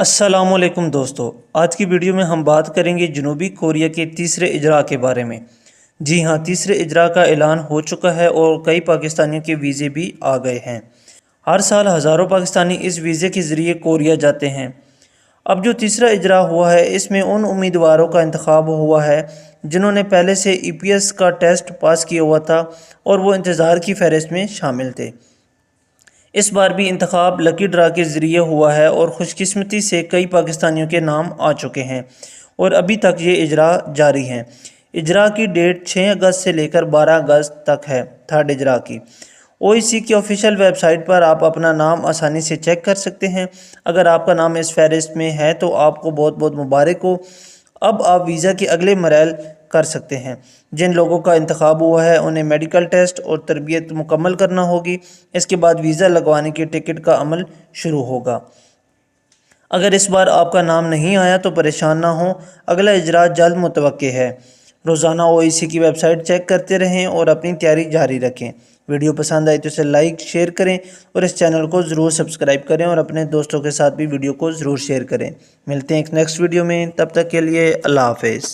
अस्सलामुअलैकुम दोस्तों, आज की वीडियो में हम बात करेंगे जनूबी कोरिया के तीसरे इजरा के बारे में। जी हाँ, तीसरे इजरा का ऐलान हो चुका है और कई पाकिस्तानियों के वीज़े भी आ गए हैं। हर साल हज़ारों पाकिस्तानी इस वीज़े के ज़रिए कोरिया जाते हैं। अब जो तीसरा इजरा हुआ है, इसमें उन उम्मीदवारों का इंतखाब हुआ है जिन्होंने पहले से EPS का टेस्ट पास किया हुआ था और वो इंतज़ार की फ़हरिस्त में शामिल थे। इस बार भी इंतखाब लकी ड्रा के ज़रिए हुआ है और खुशकिस्मती से कई पाकिस्तानियों के नाम आ चुके हैं और अभी तक ये इजरा जारी हैं। इजरा की डेट 6 अगस्त से लेकर 12 अगस्त तक है। थर्ड इजरा की OIC की ऑफिशियल वेबसाइट पर आप अपना नाम आसानी से चेक कर सकते हैं। अगर आपका नाम इस फहरिस्त में है तो आपको बहुत बहुत मुबारक हो। अब आप वीज़ा के अगले मराहल कर सकते हैं। जिन लोगों का इंतखाब हुआ है उन्हें मेडिकल टेस्ट और तरबियत मुकम्मल करना होगी। इसके बाद वीज़ा लगवाने की टिकट का अमल शुरू होगा। अगर इस बार आपका नाम नहीं आया तो परेशान ना हो, अगला इजरा जल्द मुतवक्के है। रोज़ाना OIC की वेबसाइट चेक करते रहें और अपनी तैयारी जारी रखें। वीडियो पसंद आई तो इसे लाइक शेयर करें और इस चैनल को ज़रूर सब्सक्राइब करें और अपने दोस्तों के साथ भी वीडियो को ज़रूर शेयर करें। मिलते हैं एक नेक्स्ट वीडियो में, तब तक के लिए अल्लाह हाफ़िज़।